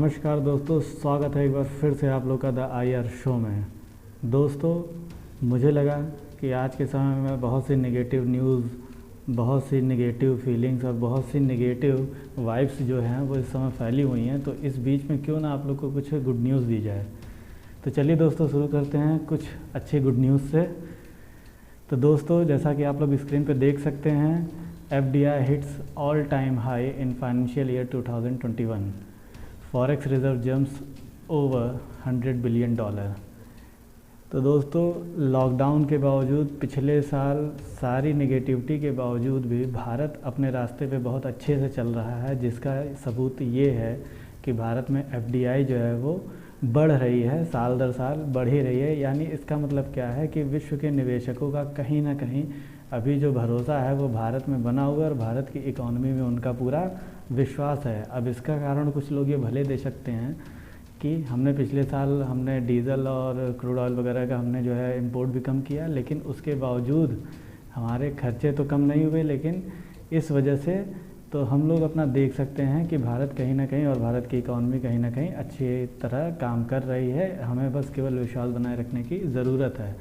नमस्कार दोस्तों, स्वागत है एक बार फिर से आप लोग का द IR शो में। दोस्तों, मुझे लगा कि आज के समय में बहुत सी नेगेटिव न्यूज़, बहुत सी नेगेटिव फीलिंग्स और बहुत सी नेगेटिव वाइब्स जो हैं वो इस समय फैली हुई हैं, तो इस बीच में क्यों ना आप लोग को कुछ गुड न्यूज़ दी जाए। तो चलिए दोस्तों, शुरू करते हैं कुछ अच्छी गुड न्यूज़ से। तो दोस्तों, जैसा कि आप लोग स्क्रीन पर देख सकते हैं, FDI hits all time high in financial year 2021। Forex reserve jumps over $100 billion. तो दोस्तों, लॉकडाउन के बावजूद, पिछले साल सारी नेगेटिविटी के बावजूद भी भारत अपने रास्ते पे बहुत अच्छे से चल रहा है, जिसका सबूत ये है कि भारत में FDI जो है वो बढ़ रही है, साल दर साल बढ़ ही रही है। यानी इसका मतलब क्या है कि विश्व के निवेशकों का कहीं ना कहीं अभी जो भरोसा है वो भारत में बना हुआ है और भारत की इकॉनमी में उनका पूरा विश्वास है। अब इसका कारण कुछ लोग ये भले दे सकते हैं कि हमने पिछले साल डीज़ल और क्रूड ऑयल वगैरह का जो है इंपोर्ट भी कम किया, लेकिन उसके बावजूद हमारे खर्चे तो कम नहीं हुए। लेकिन इस वजह से तो हम लोग अपना देख सकते हैं कि भारत कहीं ना कहीं और भारत की इकॉनमी कहीं ना कहीं अच्छी तरह काम कर रही है। हमें बस केवल विश्वास बनाए रखने की ज़रूरत है।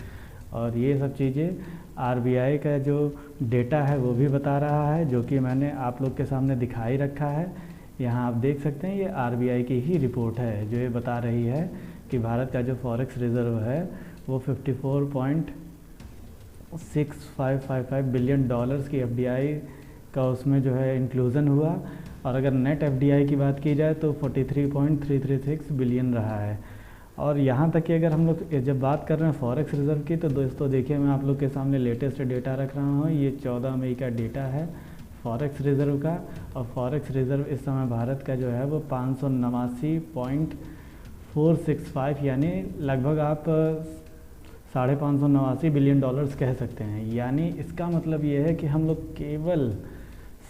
और ये सब चीज़ें RBI का जो डेटा है वो भी बता रहा है, जो कि मैंने आप लोग के सामने दिखाई रखा है। यहाँ आप देख सकते हैं, ये RBI की ही रिपोर्ट है जो ये बता रही है कि भारत का जो फॉरेक्स रिज़र्व है वो $54.6555 बिलियन की FDI का उसमें जो है इंक्लूज़न हुआ। और अगर नेट FDI की बात की जाए तो 43.336 बिलियन रहा है। और यहाँ तक कि अगर हम लोग जब बात कर रहे हैं फॉरेक्स रिज़र्व की, तो दोस्तों देखिए, मैं आप लोग के सामने लेटेस्ट डेटा रख रहा हूँ। ये 14 मई का डेटा है फॉरेक्स रिज़र्व का। और फॉरेक्स रिज़र्व इस समय भारत का जो है वो 589.465, यानी लगभग आप $589 बिलियन कह सकते हैं। यानी इसका मतलब ये है कि हम लोग केवल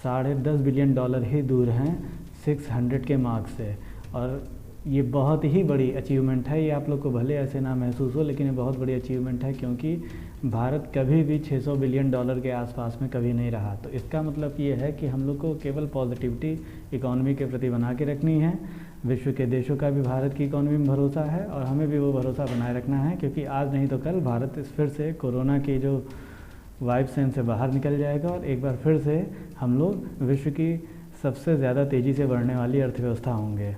$10.5 बिलियन ही दूर हैं 600 के मार्क से। और ये बहुत ही बड़ी अचीवमेंट है। ये आप लोग को भले ऐसे ना महसूस हो, लेकिन ये बहुत बड़ी अचीवमेंट है, क्योंकि भारत कभी भी $600 बिलियन के आसपास में कभी नहीं रहा। तो इसका मतलब ये है कि हम लोग को केवल पॉजिटिविटी इकॉनमी के प्रति बना के रखनी है। विश्व के देशों का भी भारत की इकॉनमी में भरोसा है और हमें भी वो भरोसा बनाए रखना है, क्योंकि आज नहीं तो कल भारत फिर से कोरोना की जो वाइब से इनसे बाहर निकल जाएगा और एक बार फिर से हम लोग विश्व की सबसे ज़्यादा तेज़ी से बढ़ने वाली अर्थव्यवस्था होंगे।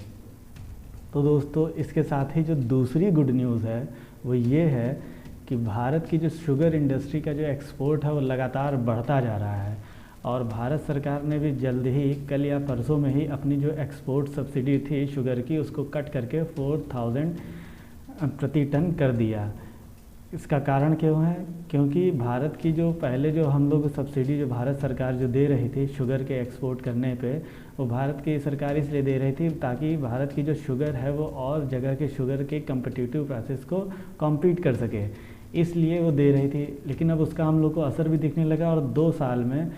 तो दोस्तों, इसके साथ ही जो दूसरी गुड न्यूज़ है वो ये है कि भारत की जो शुगर इंडस्ट्री का जो एक्सपोर्ट है वो लगातार बढ़ता जा रहा है। और भारत सरकार ने भी जल्द ही, कल या परसों में ही, अपनी जो एक्सपोर्ट सब्सिडी थी शुगर की उसको कट करके 4000 प्रति टन कर दिया। इसका कारण क्यों है? क्योंकि भारत की जो पहले जो हम लोग सब्सिडी जो भारत सरकार जो दे रही थी शुगर के एक्सपोर्ट करने पे, वो भारत की सरकार इसलिए दे रही थी ताकि भारत की जो शुगर है वो और जगह के शुगर के कम्पिटिटिव प्राइसेस को कॉम्पीट कर सके, इसलिए वो दे रही थी। लेकिन अब उसका हम लोग को असर भी दिखने लगा। और 2 साल में,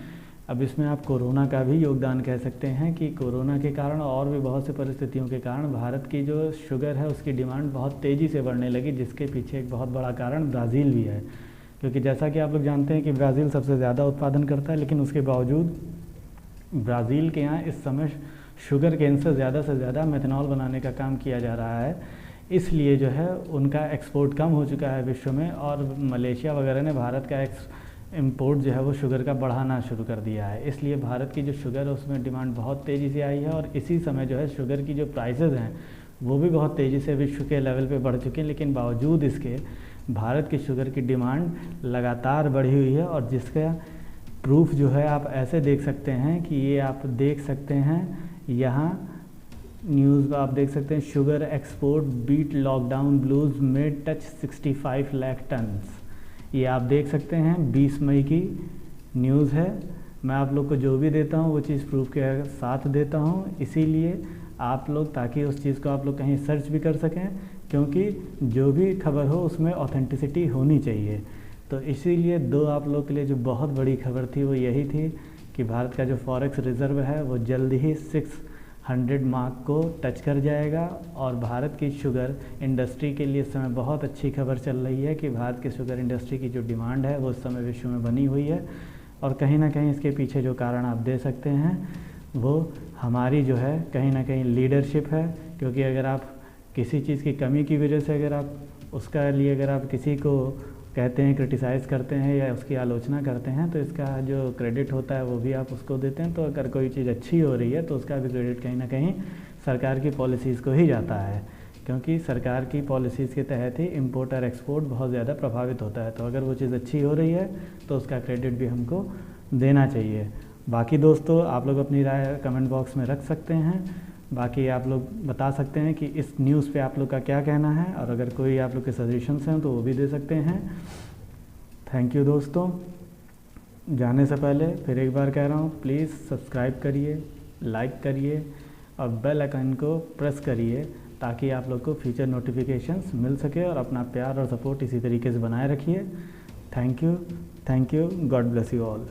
अब इसमें आप कोरोना का भी योगदान कह सकते हैं कि कोरोना के कारण और भी बहुत से परिस्थितियों के कारण भारत की जो शुगर है उसकी डिमांड बहुत तेज़ी से बढ़ने लगी, जिसके पीछे एक बहुत बड़ा कारण ब्राज़ील भी है। क्योंकि जैसा कि आप लोग जानते हैं कि ब्राज़ील सबसे ज़्यादा उत्पादन करता है, लेकिन उसके बावजूद ब्राज़ील के यहाँ इस समय शुगर केन से ज़्यादा मेथनॉल बनाने का काम किया जा रहा है। इसलिए जो है उनका एक्सपोर्ट कम हो चुका है विश्व में। और मलेशिया वगैरह ने भारत का इम्पोर्ट जो है वो शुगर का बढ़ाना शुरू कर दिया है। इसलिए भारत की जो शुगर है उसमें डिमांड बहुत तेज़ी से आई है। और इसी समय जो है शुगर की जो प्राइसेस हैं वो भी बहुत तेज़ी से विश्व के लेवल पे बढ़ चुके हैं। लेकिन बावजूद इसके भारत की शुगर की डिमांड लगातार बढ़ी हुई है। और जिसका प्रूफ जो है आप ऐसे देख सकते हैं कि ये आप देख सकते हैं, यहाँ न्यूज़ आप देख सकते हैं, sugar export beat lockdown blues में टच 65 लाख टन्स। ये आप देख सकते हैं 20 मई की न्यूज़ है। मैं आप लोग को जो भी देता हूँ वो चीज़ प्रूफ के साथ देता हूँ, इसीलिए आप लोग, ताकि उस चीज़ को आप लोग कहीं सर्च भी कर सकें, क्योंकि जो भी खबर हो उसमें ऑथेंटिसिटी होनी चाहिए। तो इसीलिए 2 आप लोग के लिए जो बहुत बड़ी खबर थी वो यही थी कि भारत का जो फॉरेक्स रिज़र्व है वो जल्द ही 600 मार्क को टच कर जाएगा। और भारत की शुगर इंडस्ट्री के लिए इस समय बहुत अच्छी खबर चल रही है कि भारत के शुगर इंडस्ट्री की जो डिमांड है वो इस समय विश्व में बनी हुई है। और कहीं ना कहीं इसके पीछे जो कारण आप दे सकते हैं वो हमारी जो है कहीं ना कहीं लीडरशिप है। क्योंकि अगर आप किसी चीज़ की कमी की वजह से अगर आप उसका लिए अगर आप किसी को कहते हैं, क्रिटिसाइज़ करते हैं या उसकी आलोचना करते हैं, तो इसका जो क्रेडिट होता है वो भी आप उसको देते हैं। तो अगर कोई चीज़ अच्छी हो रही है तो उसका भी क्रेडिट कहीं ना कहीं सरकार की पॉलिसीज़ को ही जाता है, क्योंकि सरकार की पॉलिसीज़ के तहत ही इम्पोर्ट और एक्सपोर्ट बहुत ज़्यादा प्रभावित होता है। तो अगर वो चीज़ अच्छी हो रही है तो उसका क्रेडिट भी हमको देना चाहिए। बाकी दोस्तों, आप लोग अपनी राय कमेंट बॉक्स में रख सकते हैं। बाकी आप लोग बता सकते हैं कि इस न्यूज़ पे आप लोग का क्या कहना है, और अगर कोई आप लोग के सजेशंस हैं तो वो भी दे सकते हैं। थैंक यू दोस्तों। जाने से पहले फिर एक बार कह रहा हूँ, प्लीज़ सब्सक्राइब करिए, लाइक करिए और बेल आइकन को प्रेस करिए, ताकि आप लोग को फ्यूचर नोटिफिकेशंस मिल सके। और अपना प्यार और सपोर्ट इसी तरीके से बनाए रखिए। Thank you, God bless you all.